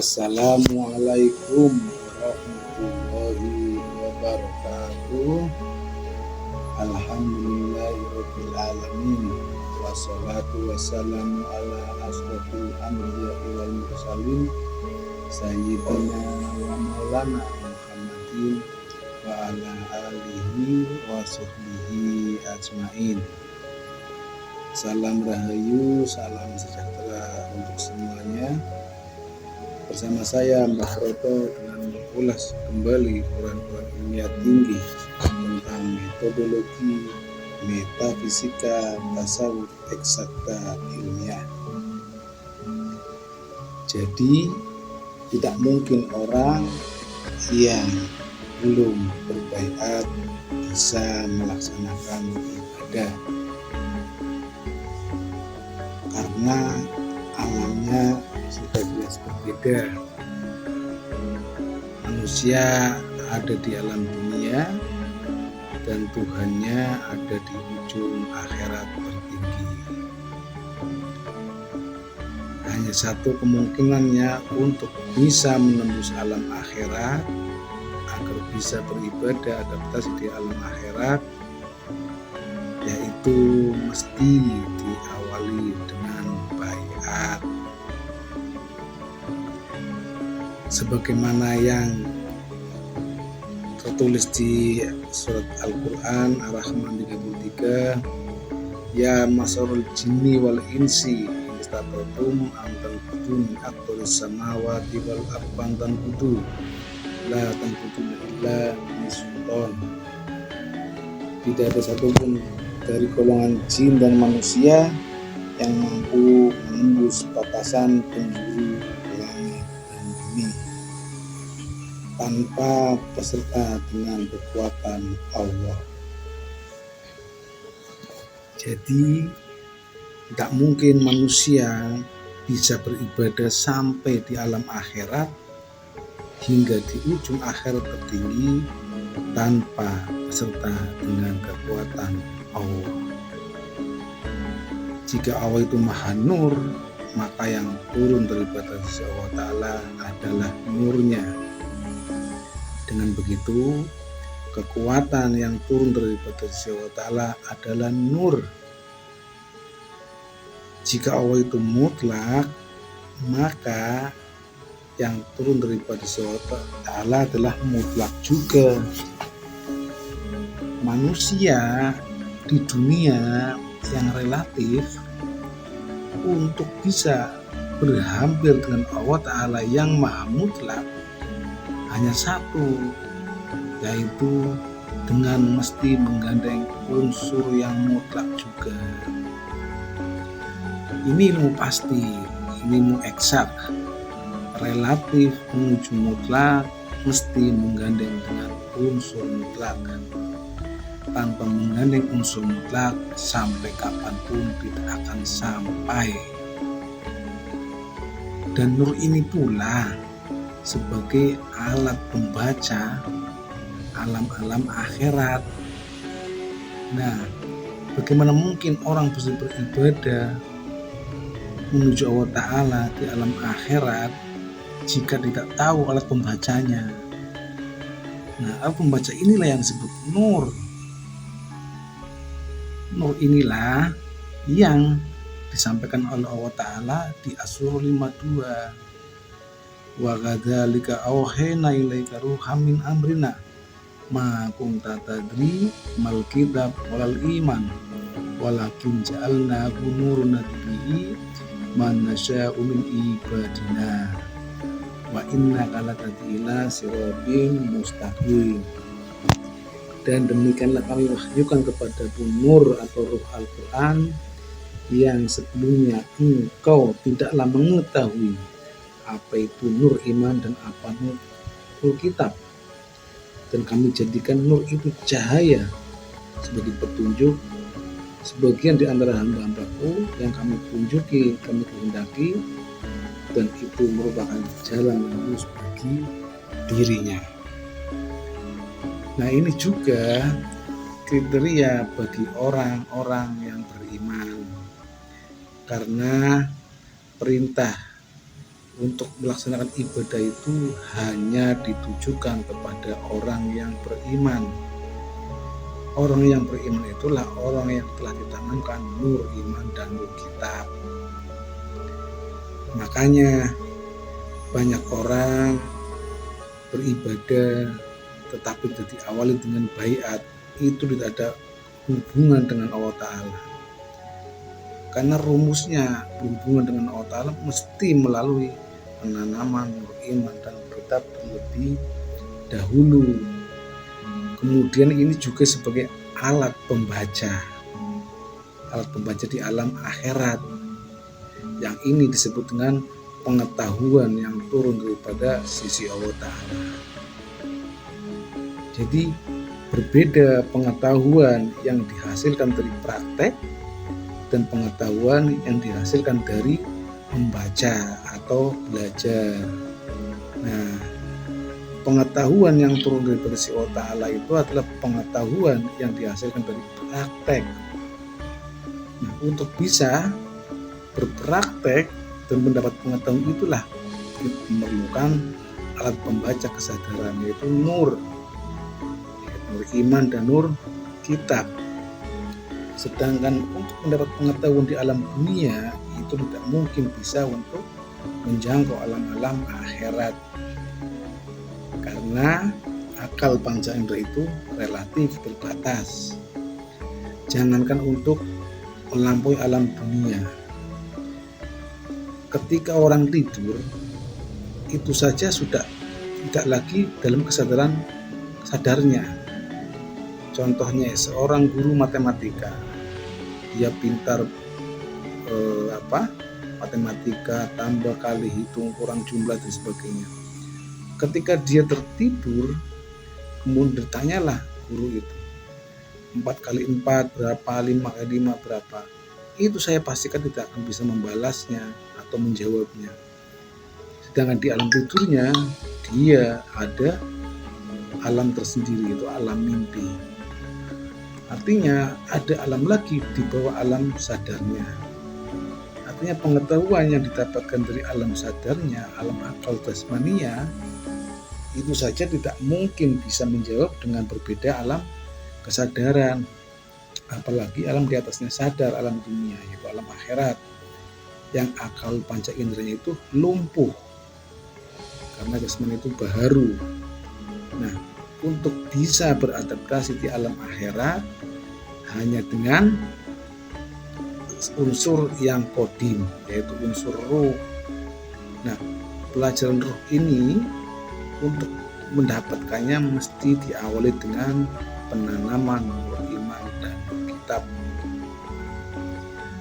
Assalamualaikum warahmatullahi wabarakatuh. Alhamdulillahirabbil alamin. Wassalatu wassalamu ala asrofil anbiya'i wal mursalin sayyidina wa maulana Muhammadin wa ala alihi wa sahbihi ajmain. Salam rahayu, salam sejahtera untuk semuanya. Bersama saya Mbah Roto dengan mengulas kembali Quran ilmiah tinggi tentang metodologi metafisika tasawuf eksakta ilmiah. Jadi tidak mungkin orang yang belum berbaiat bisa melaksanakan ibadah karena alamnya sudah jelas berbeda. Manusia ada di alam dunia dan Tuhannya ada di ujung akhirat tertinggi. Hanya satu kemungkinannya untuk bisa menembus alam akhirat, agar bisa beribadah adaptasi di alam akhirat, yaitu mesti diawali dengan baiat. Sebagaimana yang tertulis di surat Al-Quran Ar-Rahman 33, ya masarul jinni wal insi istatatum antan kudun aktoris samawati wal arban tan kudu la tan kudu illa bisultan. Tidak ada satupun dari golongan jin dan manusia yang mampu menembus batasan penjuru langit dan bumi tanpa beserta dengan kekuatan Allah. Jadi tidak mungkin manusia bisa beribadah sampai di alam akhirat hingga di ujung akhirat tertinggi tanpa beserta dengan kekuatan Allah. Jika Allah itu Maha Nur, maka yang turun dari batas Allah Ta'ala adalah nurnya. Dengan begitu, kekuatan yang turun dari batas Allah Ta'ala adalah nur. Jika Allah itu mutlak, maka yang turun dari batas Allah Ta'ala adalah mutlak juga. Manusia di dunia yang relatif untuk bisa berhampir dengan Allah Ta'ala yang Maha Mutlak hanya satu, yaitu dengan mesti menggandeng unsur yang mutlak juga. Ini ilmu pasti, ini ilmu eksak. Relatif menuju mutlak mesti menggandeng dengan unsur mutlak. Tanpa menggandeng unsur mutlak sampai kapanpun tidak akan sampai. Dan nur ini pula sebagai alat pembaca alam-alam akhirat. Nah, bagaimana mungkin orang bisa beribadah menuju Allah Ta'ala di alam akhirat jika tidak tahu alat pembacanya? Nah, alat pembaca inilah yang disebut nur. Nur inilah yang disampaikan oleh Allah Ta'ala di As-Surah 52. Wa kadzalika auhayna ilaika ruham min amrina ma kunta tadri mal kitab walal iman walakin ja'alnahu nuran nahdi man nasya'u min ibadina wa innaka latahdi ila siratin mustaqim. Dan demikianlah kami wahyukan kepadamu nur atau ruh Al-Quran yang sebelumnya engkau tidaklah mengetahui apa itu nur iman dan apa nur kitab, dan kami jadikan nur itu cahaya sebagai petunjuk sebagian di antara hamba-hambaku yang kami tunjuki, kami kehendaki, dan itu merupakan jalan yang lurus bagi dirinya. Nah, ini juga kriteria bagi orang-orang yang beriman, karena perintah untuk melaksanakan ibadah itu hanya ditujukan kepada orang yang beriman. Orang yang beriman itulah orang yang telah ditanamkan nur iman dan nur kitab. Makanya banyak orang beribadah tetapi tidak diawali dengan baiat, itu tidak ada hubungan dengan Allah Ta'ala. Karena rumusnya berhubungan dengan Allah Ta'ala mesti melalui penanaman nur iman dan nur kitab terlebih dahulu. Kemudian ini juga sebagai alat pembaca di alam akhirat. Yang ini disebut dengan pengetahuan yang turun daripada sisi Allah Ta'ala. Jadi berbeda pengetahuan yang dihasilkan dari praktek dan pengetahuan yang dihasilkan dari membaca atau belajar. Nah, pengetahuan yang turun dari si Allah Ta'ala itu adalah pengetahuan yang dihasilkan dari praktek. Nah, untuk bisa berpraktek dan mendapat pengetahuan itulah memerlukan alat pembaca kesadaran, yaitu nur iman dan nur kitab. Sedangkan untuk mendapat pengetahuan di alam dunia itu tidak mungkin bisa untuk menjangkau alam-alam akhirat, karena akal panca indera itu relatif terbatas. Jangankan untuk melampaui alam dunia, ketika orang tidur itu saja sudah tidak lagi dalam kesadaran sadarnya. Contohnya seorang guru matematika, dia pintar matematika, tambah kali hitung, kurang jumlah dan sebagainya. Ketika dia tertidur, kemudian ditanyalah guru itu, 4 kali 4 berapa, 5 kali 5 berapa, itu saya pastikan tidak akan bisa membalasnya atau menjawabnya. Sedangkan di alam tidurnya dia ada alam tersendiri, itu alam mimpi. Artinya ada alam lagi di bawah alam sadarnya. Artinya pengetahuan yang didapatkan dari alam sadarnya, alam akal jasmania, itu saja tidak mungkin bisa menjawab dengan berbeda alam kesadaran. Apalagi alam di atasnya sadar, alam dunia, yaitu alam akhirat, yang akal panca inderanya itu lumpuh karena jasmani itu baharu. Nah, untuk bisa beradaptasi di alam akhirat hanya dengan unsur yang kodim, yaitu unsur ruh. Nah, pelajaran ruh ini untuk mendapatkannya mesti diawali dengan penanaman nur iman dan nur kitab.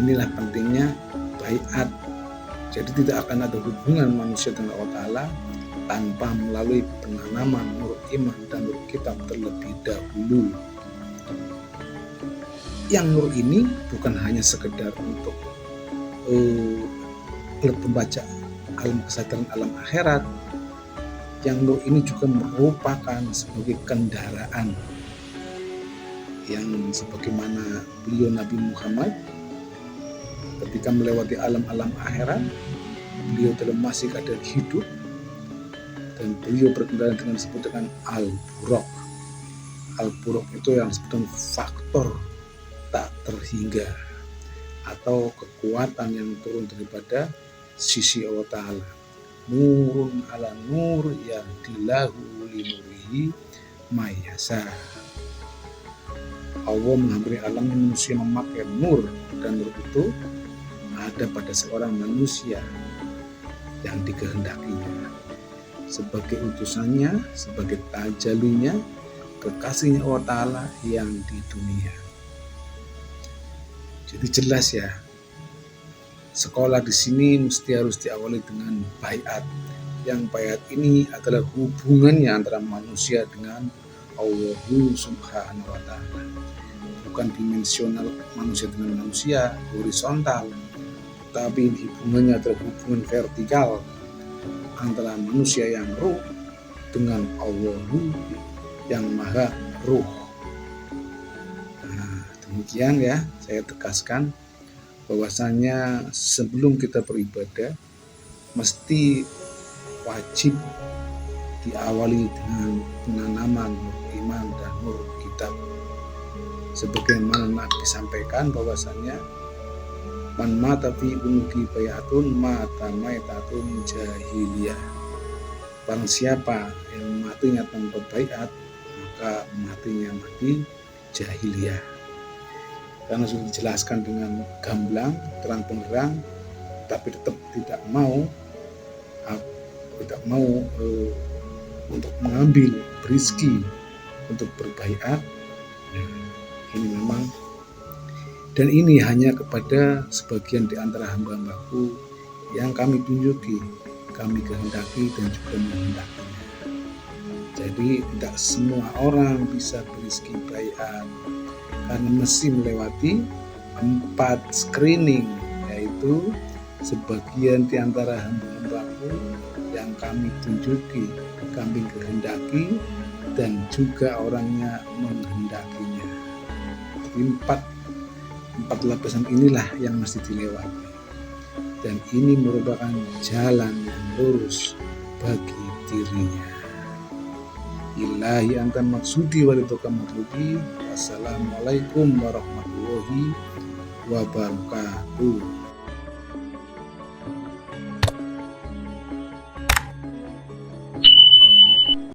Inilah pentingnya baiat. Jadi tidak akan ada hubungan manusia dengan Allah Ta'ala tanpa melalui penanaman nur iman dan nur kitab terlebih dahulu. Yang nur ini bukan hanya sekedar untuk alat pembaca alam kesadaran alam akhirat. Yang nur ini juga merupakan sebagai kendaraan yang sebagaimana beliau Nabi Muhammad ketika melewati alam-alam akhirat, beliau dalam masih keadaan hidup dan beliau berkendaraan dengan disebut dengan al-buraq. Al-buraq itu yang disebut dengan faktor tak terhingga atau kekuatan yang turun daripada sisi Allah Ta'ala. Nurun ala nur yang dilahu linurihi mayasa. Allah menghampiri alam manusia memakai nur, dan nur itu ada pada seorang manusia yang dikehendakinya sebagai utusannya, sebagai tajallunya, kekasihnya Allah Ta'ala yang di dunia. Jadi jelas ya, sekolah di sini mesti harus diawali dengan baiat. Yang baiat ini adalah hubungannya antara manusia dengan Allah Subhanahu wa Ta'ala. Bukan dimensional manusia dengan manusia, horizontal, tapi hubungannya adalah hubungan vertikal antara manusia yang ruh dengan Allah yang maha ruh. Nah, demikian ya, saya tegaskan bahwasanya sebelum kita beribadah, mesti wajib diawali dengan penanaman nur iman dan nur kitab. Sebagaimana Nabi sampaikan bahwasannya man mata fi unuki bayatun mata maitatun jahiliyah. Barang siapa yang matinya tanpa baiat, maka matinya mati jahiliyah. Karena sudah dijelaskan dengan gamblang, terang benderang, tapi tetap tidak mau untuk mengambil rezeki untuk berbaiat. Ini memang, dan ini hanya kepada sebagian di antara hamba-hambaku yang kami tunjuki, kami kehendaki dan juga menghendakinya. Jadi tidak semua orang bisa berizki baiat, karena mesti melewati 4 screening, yaitu sebagian di antara hamba-hambaku yang kami tunjuki, kami kehendaki, dan juga orangnya menghendakinya. Jadi 4 lapisan inilah yang mesti dilewati, dan ini merupakan jalan yang lurus bagi dirinya. Ilahi anta maksudi walituka matlubi. Wassalamualaikum warahmatullahi wabarakatuh.